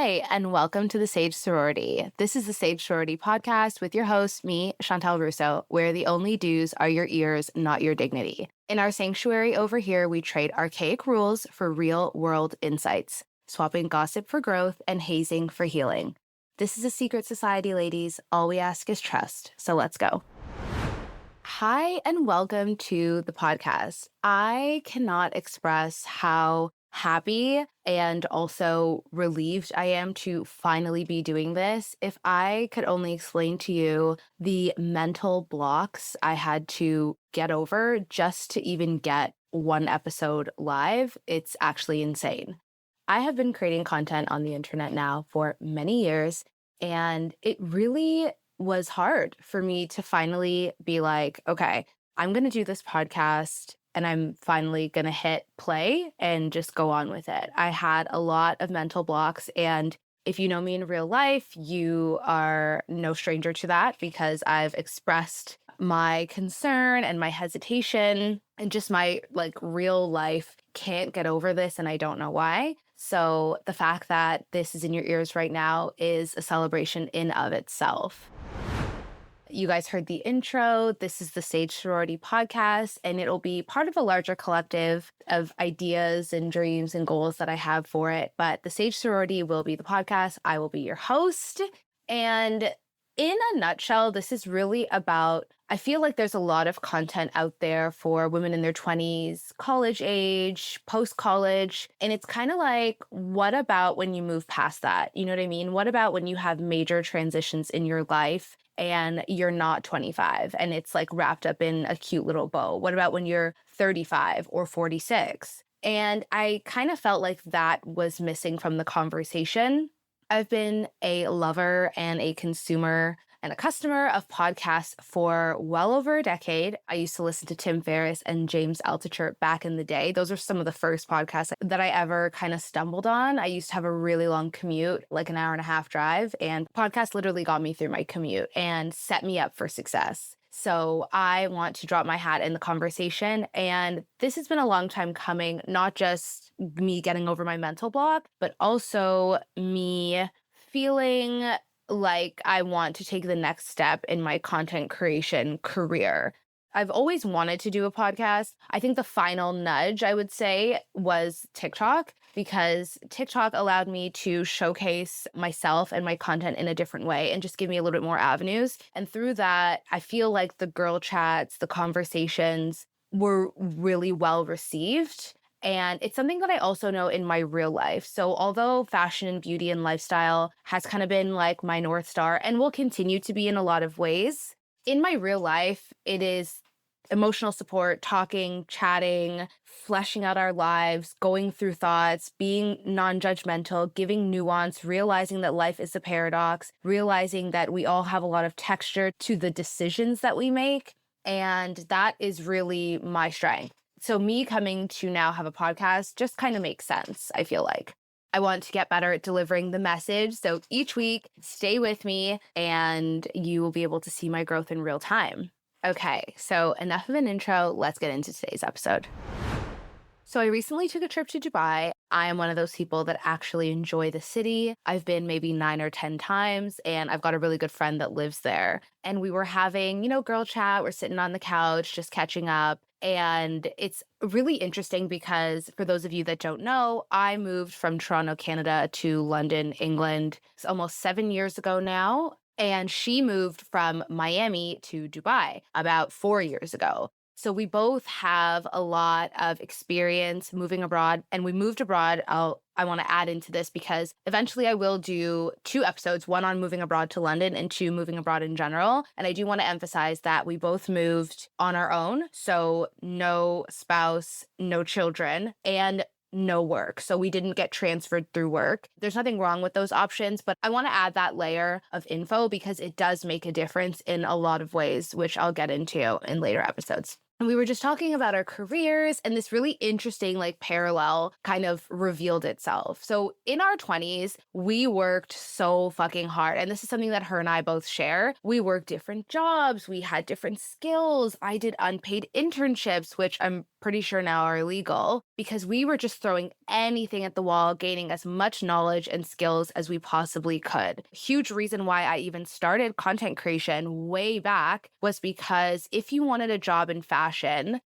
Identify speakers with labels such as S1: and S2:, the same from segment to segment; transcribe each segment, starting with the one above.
S1: Hi, and welcome to the Sage Sorority. This is the Sage Sorority podcast with your host, me, Chantal Russo, where the only dues are your ears, not your dignity. In our sanctuary over here, we trade archaic rules for real-world insights, swapping gossip for growth and hazing for healing. This is a secret society, ladies. All we ask is trust, so let's go. Hi, and welcome to the podcast. I cannot express how happy and also relieved I am to finally be doing this. If I could only explain to you the mental blocks I had to get over just to even get one episode live, it's actually insane. I have been creating content on the internet now for many years, and it really was hard for me to finally be like, okay, I'm going to do this podcast and I'm finally going to hit play and just go on with it. I had a lot of mental blocks. And if you know me in real life, you are no stranger to that because I've expressed my concern and my hesitation and just my real life can't get over this and I don't know why. So the fact that this is in your ears right now is a celebration in of itself. You guys heard the intro. This is the Sage Sorority podcast, and it'll be part of a larger collective of ideas and dreams and goals that I have for it. But the Sage Sorority will be the podcast. I will be your host. And in a nutshell, this is really about, I feel like there's a lot of content out there for women in their 20s, college age, post-college. And it's kind of like, what about when you move past that? You know what I mean? What about when you have major transitions in your life and you're not 25 and it's like wrapped up in a cute little bow? What about when you're 35 or 46? And I kind of felt like that was missing from the conversation. I've been a lover and a consumer and a customer of podcasts for well over a decade. I used to listen to Tim Ferriss and James Altucher back in the day. Those are some of the first podcasts that I ever kind of stumbled on. I used to have a really long commute, like an hour and a half drive, and podcasts literally got me through my commute and set me up for success. So I want to drop my hat in the conversation. And this has been a long time coming, not just me getting over my mental block, but also me feeling like I want to take the next step in my content creation career. I've always wanted to do a podcast. I think the final nudge, I would say, was TikTok, because TikTok allowed me to showcase myself and my content in a different way and just give me a little bit more avenues. And through that, I feel like the girl chats, the conversations were really well received. And it's something that I also know in my real life. So although fashion and beauty and lifestyle has kind of been like my North Star and will continue to be in a lot of ways, in my real life, it is emotional support, talking, chatting, fleshing out our lives, going through thoughts, being non-judgmental, giving nuance, realizing that life is a paradox, realizing that we all have a lot of texture to the decisions that we make. And that is really my strength. So me coming to now have a podcast just kind of makes sense, I feel like. I want to get better at delivering the message. So each week, stay with me and you will be able to see my growth in real time. Okay, so enough of an intro. Let's get into today's episode. So I recently took a trip to Dubai. I am one of those people that actually enjoy the city. I've been maybe 9 or 10 times, and I've got a really good friend that lives there. And we were having, girl chat. We're sitting on the couch, just catching up. And it's really interesting because for those of you that don't know, I moved from Toronto, Canada to London, England. It's almost 7 years ago now. And she moved from Miami to Dubai about 4 years ago. So we both have a lot of experience moving abroad, and we moved abroad. I want to add into this because eventually I will do 2 episodes, one on moving abroad to London and 2 moving abroad in general. And I do want to emphasize that we both moved on our own. So no spouse, no children, and no work. So we didn't get transferred through work. There's nothing wrong with those options, but I want to add that layer of info because it does make a difference in a lot of ways, which I'll get into in later episodes. And we were just talking about our careers, and this really interesting, like, parallel kind of revealed itself. So in our 20s, we worked so fucking hard. And this is something that her and I both share. We worked different jobs, we had different skills. I did unpaid internships, which I'm pretty sure now are illegal, because we were just throwing anything at the wall, gaining as much knowledge and skills as we possibly could. Huge reason why I even started content creation way back was because if you wanted a job in fashion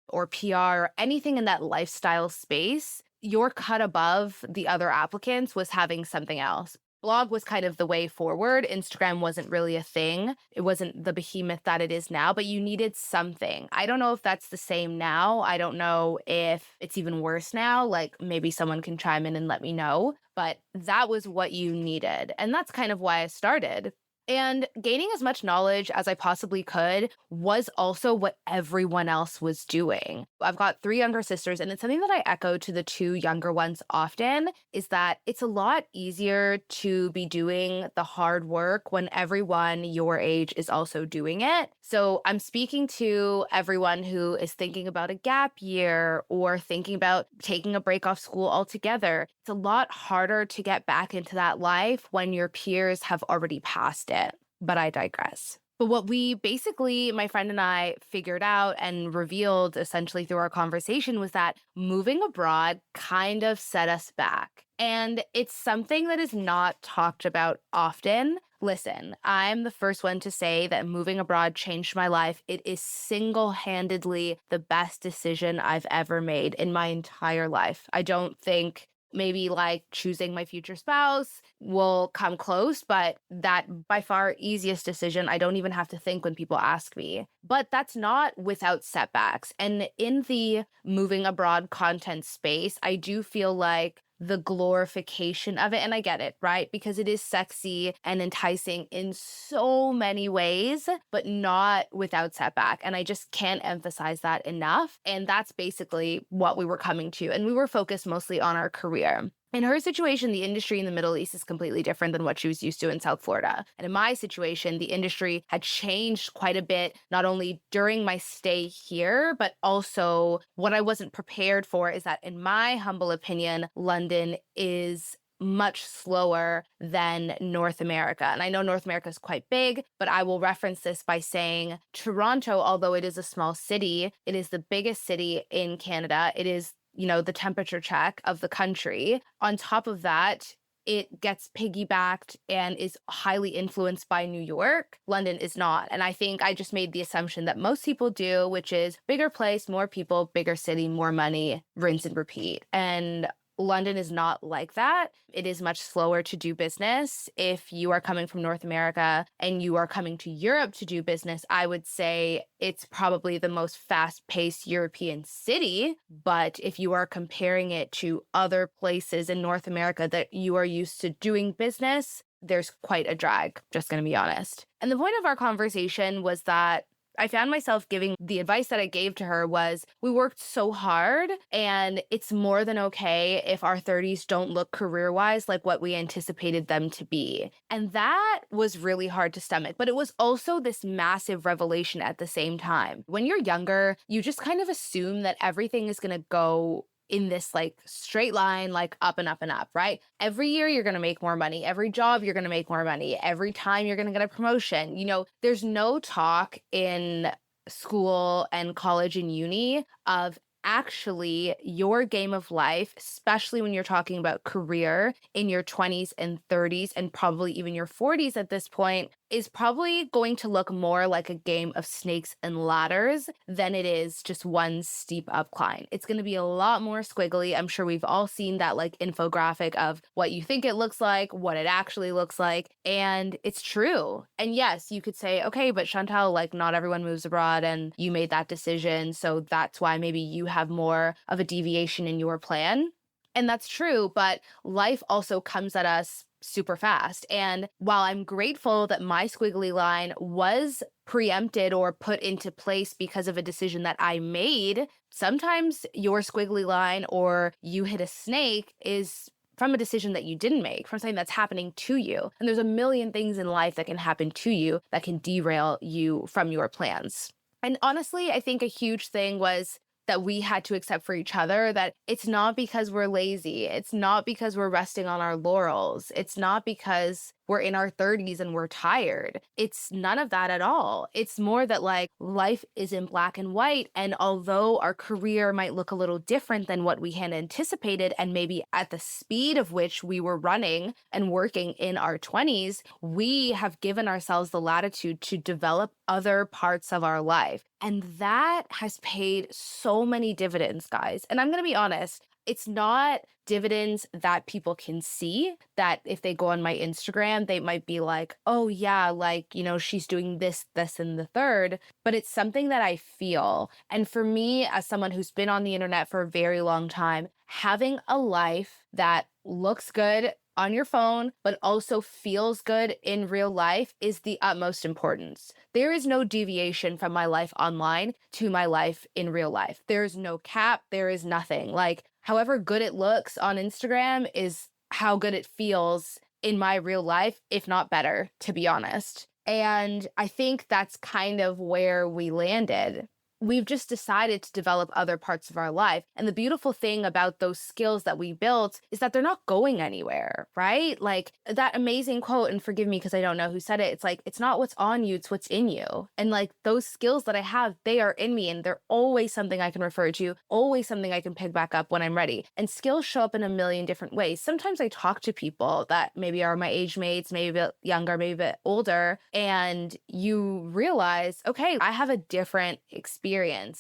S1: or PR or anything in that lifestyle space, your cut above the other applicants was having something else. Blog was kind of the way forward. Instagram wasn't really a thing. It wasn't the behemoth that it is now, but you needed something. I don't know if that's the same now. I don't know if it's even worse now. Like, maybe someone can chime in and let me know. But that was what you needed. And that's kind of why I started. And gaining as much knowledge as I possibly could was also what everyone else was doing. I've got 3 younger sisters, and it's something that I echo to the 2 younger ones often, is that it's a lot easier to be doing the hard work when everyone your age is also doing it. So I'm speaking to everyone who is thinking about a gap year or thinking about taking a break off school altogether. It's a lot harder to get back into that life when your peers have already passed it. But I digress. But what we basically, my friend and I, figured out and revealed essentially through our conversation was that moving abroad kind of set us back. And it's something that is not talked about often. Listen, I'm the first one to say that moving abroad changed my life. It is single-handedly the best decision I've ever made in my entire life. I don't think maybe like choosing my future spouse will come close, but that by far easiest decision, I don't even have to think when people ask me. But that's not without setbacks. And in the moving abroad content space, I do feel like the glorification of it, and I get it, right? Because it is sexy and enticing in so many ways, but not without setback. And I just can't emphasize that enough. And that's basically what we were coming to. And we were focused mostly on our career. In her situation, the industry in the Middle East is completely different than what she was used to in South Florida. And in my situation, the industry had changed quite a bit, not only during my stay here, but also what I wasn't prepared for is that, in my humble opinion, London is much slower than North America. And I know North America is quite big, but I will reference this by saying Toronto, although it is a small city, it is the biggest city in Canada. It is, the temperature check of the country. On top of that, it gets piggybacked and is highly influenced by New York. London is not. And I think I just made the assumption that most people do, which is bigger place, more people, bigger city, more money, rinse and repeat. And London is not like that. It is much slower to do business. If you are coming from North America and you are coming to Europe to do business, I would say it's probably the most fast-paced European city. But if you are comparing it to other places in North America that you are used to doing business, there's quite a drag, just going to be honest. And the point of our conversation was that I found myself giving the advice that I gave to her was, we worked so hard and it's more than okay if our 30s don't look career-wise like what we anticipated them to be. And that was really hard to stomach, but it was also this massive revelation at the same time. When you're younger, you just kind of assume that everything is going to go in this like straight line, like up and up and up, right? Every year you're going to make more money. Every job you're going to make more money. Every time you're going to get a promotion. There's no talk in school and college and uni of actually your game of life, especially when you're talking about career in your 20s and 30s and probably even your 40s at this point, is probably going to look more like a game of snakes and ladders than it is just one steep upcline. It's going to be a lot more squiggly. I'm sure we've all seen that like infographic of what you think it looks like, what it actually looks like, and it's true. And yes, you could say, okay, but Chantal, like not everyone moves abroad and you made that decision, so that's why maybe you have more of a deviation in your plan. And that's true, but life also comes at us super fast. And while I'm grateful that my squiggly line was preempted or put into place because of a decision that I made, sometimes your squiggly line or you hit a snake is from a decision that you didn't make, from something that's happening to you. And there's a million things in life that can happen to you that can derail you from your plans. And honestly, I think a huge thing was that we had to accept for each other that it's not because we're lazy. It's not because we're resting on our laurels. It's not because we're in our 30s and we're tired. It's none of that at all. It's more that like life is in black and white. And although our career might look a little different than what we had anticipated, and maybe at the speed of which we were running and working in our 20s, we have given ourselves the latitude to develop other parts of our life. And that has paid so many dividends, guys. And I'm going to be honest, it's not dividends that people can see, that if they go on my Instagram, they might be like, oh yeah, like, she's doing this, this, and the third, but it's something that I feel. And for me, as someone who's been on the internet for a very long time, having a life that looks good on your phone, but also feels good in real life is the utmost importance. There is no deviation from my life online to my life in real life. There's no cap. There is nothing. Like, however good it looks on Instagram is how good it feels in my real life, if not better, to be honest. And I think that's kind of where we landed. We've just decided to develop other parts of our life. And the beautiful thing about those skills that we built is that they're not going anywhere, right? Like that amazing quote, and forgive me because I don't know who said it. It's like, it's not what's on you, it's what's in you. And like those skills that I have, they are in me and they're always something I can refer to, always something I can pick back up when I'm ready. And skills show up in a million different ways. Sometimes I talk to people that maybe are my age mates, maybe a bit younger, maybe a bit older, and you realize, okay, I have a different experience.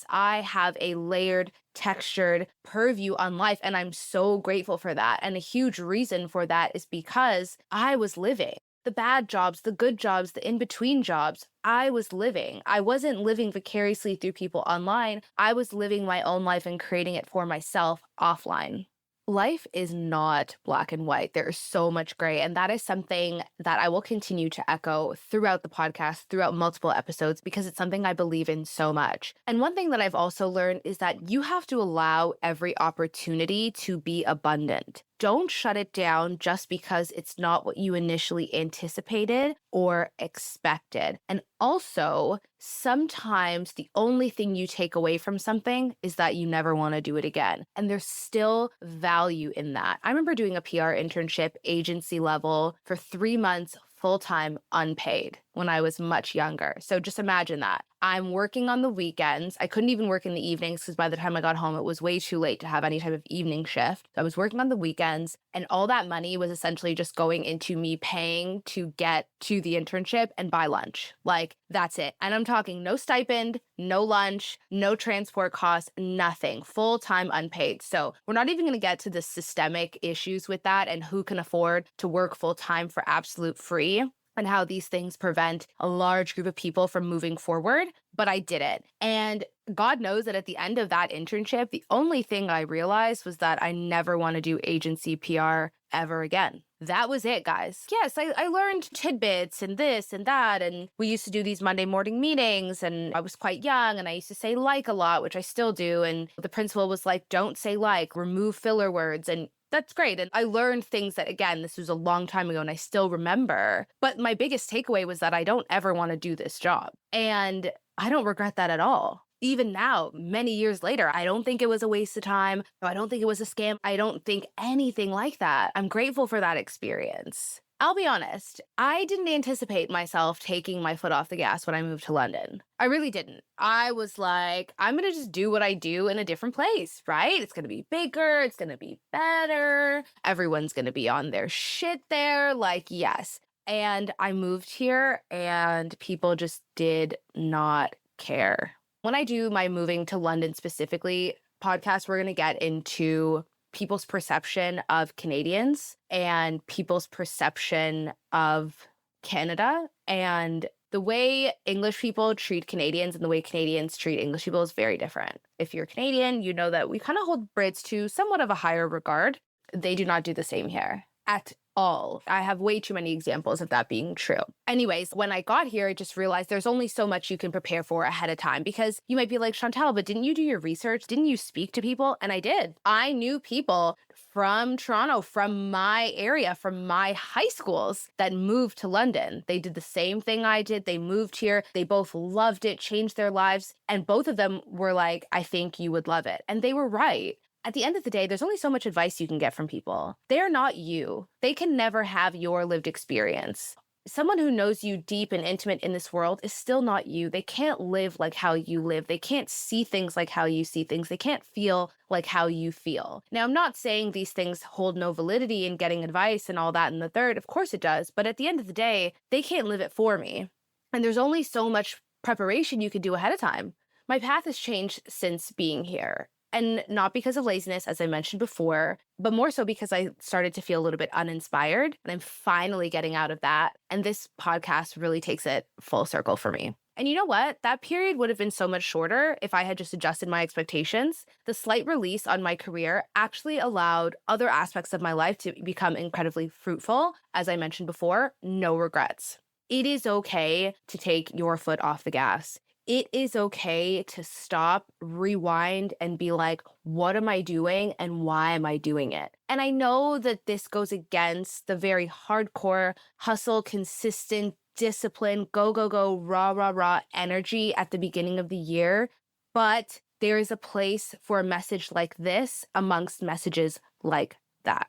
S1: I have a layered, textured purview on life, and I'm so grateful for that. And a huge reason for that is because I was living the bad jobs, the good jobs, the in-between jobs. I was living. I wasn't living vicariously through people online. I was living my own life and creating it for myself offline. Life is not black and white. There is so much gray. And that is something that I will continue to echo throughout the podcast, throughout multiple episodes, because it's something I believe in so much. And one thing that I've also learned is that you have to allow every opportunity to be abundant. Don't shut it down just because it's not what you initially anticipated or expected. And also, sometimes the only thing you take away from something is that you never want to do it again. And there's still value in that. I remember doing a PR internship, agency level, for 3 months, full-time, unpaid, when I was much younger. So just imagine that. I'm working on the weekends. I couldn't even work in the evenings because by the time I got home, it was way too late to have any type of evening shift. So I was working on the weekends, and all that money was essentially just going into me paying to get to the internship and buy lunch. Like, that's it. And I'm talking no stipend, no lunch, no transport costs, nothing. Full-time unpaid. So we're not even going to get to the systemic issues with that and who can afford to work full-time for absolute free, and how these things prevent a large group of people from moving forward. But I did it. And God knows that at the end of that internship, the only thing I realized was that I never want to do agency PR ever again. That was it, guys. Yes, I learned tidbits and this and that. And we used to do these Monday morning meetings, and I was quite young, and I used to say like a lot, which I still do. And the principal was like, don't say like, remove filler words. And that's great. And I learned things that, again, this was a long time ago and I still remember. But my biggest takeaway was that I don't ever want to do this job. And I don't regret that at all. Even now, many years later, I don't think it was a waste of time. I don't think it was a scam. I don't think anything like that. I'm grateful for that experience. I'll be honest, I didn't anticipate myself taking my foot off the gas when I moved to London. I really didn't. I was like, I'm going to just do what I do in a different place, right? It's going to be bigger. It's going to be better. Everyone's going to be on their shit there. Like, yes. And I moved here and people just did not care. When I do my moving to London specifically podcast, we're going to get into people's perception of Canadians and people's perception of Canada. And the way English people treat Canadians and the way Canadians treat English people is very different. If you're Canadian, you know that we kind of hold Brits to somewhat of a higher regard. They do not do the same here. at all. I have way too many examples of that being true. Anyways, when I got here, I just realized there's only so much you can prepare for ahead of time, because you might be like, Chantal, but didn't you do your research? Didn't you speak to people? And I did. I knew people from Toronto, from my area, from my high schools that moved to London. They did the same thing I did. They moved here. They both loved it, changed their lives. And both of them were like, I think you would love it. And they were right. At the end of the day, there's only so much advice you can get from people. They're not you. They can never have your lived experience. Someone who knows you deep and intimate in this world is still not you. They can't live like how you live. They can't see things like how you see things. They can't feel like how you feel. Now, I'm not saying these things hold no validity in getting advice and all that and the third. Of course it does. But at the end of the day, they can't live it for me. And there's only so much preparation you can do ahead of time. My path has changed since being here. And not because of laziness, as I mentioned before, but more so because I started to feel a little bit uninspired. And I'm finally getting out of that. And this podcast really takes it full circle for me. And you know what? That period would have been so much shorter if I had just adjusted my expectations. The slight release on my career actually allowed other aspects of my life to become incredibly fruitful. As I mentioned before, no regrets. It is okay to take your foot off the gas. It is okay to stop, rewind, and be like, what am I doing and why am I doing it? And I know that this goes against the very hardcore, hustle, consistent, discipline, go, go, go, rah, rah, rah energy at the beginning of the year. But there is a place for a message like this amongst messages like that.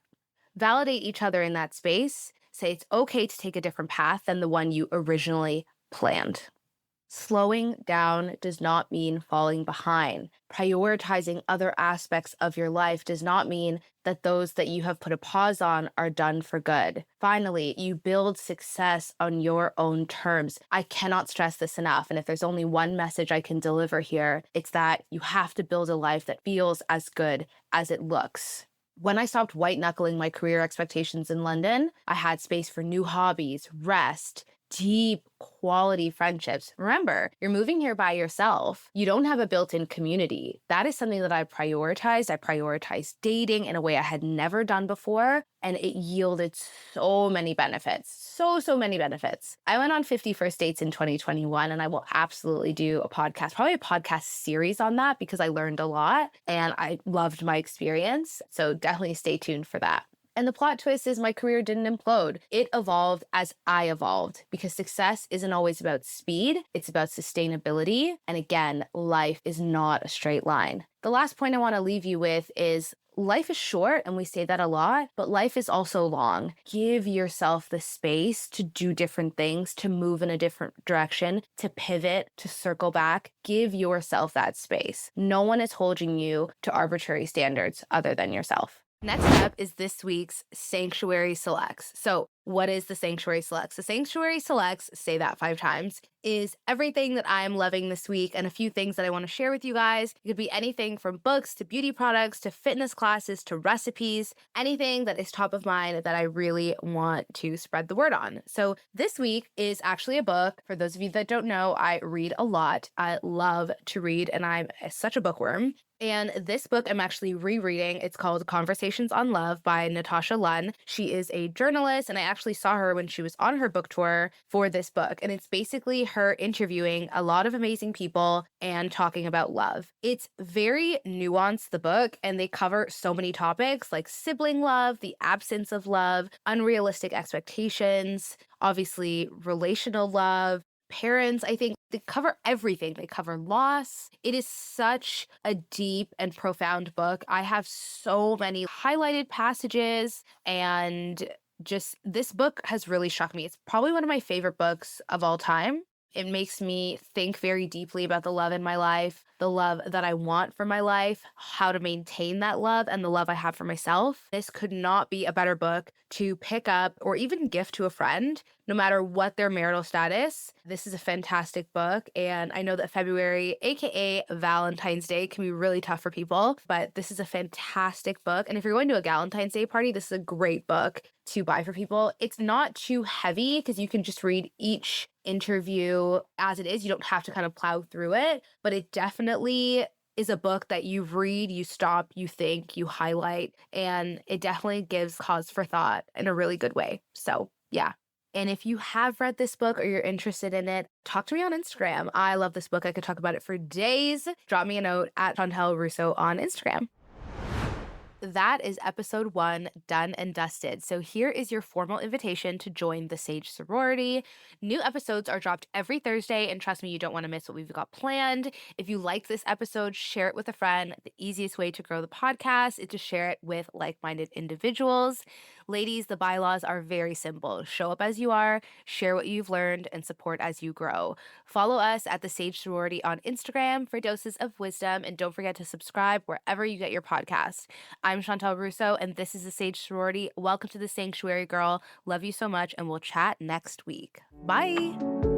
S1: Validate each other in that space. Say it's okay to take a different path than the one you originally planned. Slowing down does not mean falling behind. Prioritizing other aspects of your life does not mean that those that you have put a pause on are done for good. Finally, you build success on your own terms. I cannot stress this enough. And if there's only one message I can deliver here, it's that you have to build a life that feels as good as it looks. When I stopped white knuckling my career expectations in London, I had space for new hobbies, rest, deep quality friendships. Remember, you're moving here by yourself. You don't have a built-in community. That is something that I prioritized. I prioritized dating in a way I had never done before, and it yielded so many benefits. So many benefits. I went on 50 first dates in 2021, and I will absolutely do a podcast, probably a podcast series on that, because I learned a lot and I loved my experience. So definitely stay tuned for that. And the plot twist is my career didn't implode. It evolved as I evolved, because success isn't always about speed. It's about sustainability. And again, life is not a straight line. The last point I want to leave you with is life is short, and we say that a lot, but life is also long. Give yourself the space to do different things, to move in a different direction, to pivot, to circle back. Give yourself that space. No one is holding you to arbitrary standards other than yourself. Next up is this week's Sanctuary Selects. So what is the Sanctuary Selects? The Sanctuary Selects, say that 5 times, is everything that I'm loving this week and a few things that I want to share with you guys. It could be anything from books to beauty products to fitness classes to recipes, anything that is top of mind that I really want to spread the word on. So this week is actually a book. For those of you that don't know, I read a lot. I love to read, and I'm such a bookworm. And this book I'm actually rereading. It's called Conversations on Love by Natasha Lunn. She is a journalist, and I actually saw her when she was on her book tour for this book. And it's basically her interviewing a lot of amazing people and talking about love. It's very nuanced, the book, and they cover so many topics like sibling love, the absence of love, unrealistic expectations, obviously relational love, parents. I think they cover everything. They cover loss. It is such a deep and profound book. I have so many highlighted passages, and just this book has really struck me. It's probably one of my favorite books of all time. It makes me think very deeply about the love in my life, the love that I want for my life, how to maintain that love, and the love I have for myself. This could not be a better book to pick up or even gift to a friend, no matter what their marital status. This is a fantastic book, and I know that February, aka Valentine's Day, can be really tough for people, but this is a fantastic book. And if you're going to a Valentine's Day party, this is a great book to buy for people. It's not too heavy because you can just read each interview as it is. You don't have to kind of plow through it, but it definitely is a book that you read, you stop, you think, you highlight, and it definitely gives cause for thought in a really good way. So, yeah. And if you have read this book or you're interested in it, talk to me on Instagram. I love this book. I could talk about it for days. Drop me a note at Chantel Russo on Instagram. That is episode 1 done and dusted. So here is your formal invitation to join the Sage Sorority. New episodes are dropped every Thursday, and trust me, you don't want to miss what we've got planned. If you liked this episode, share it with a friend. The easiest way to grow the podcast is to share it with like-minded individuals. Ladies, the bylaws are very simple. Show up as you are, share what you've learned, and support as you grow. Follow us at the Sage Sorority on Instagram for doses of wisdom, and don't forget to subscribe wherever you get your podcast. I'm Chantel Russo, and this is the Sage Sorority. Welcome to the Sanctuary, girl. Love you so much, and we'll chat next week. Bye.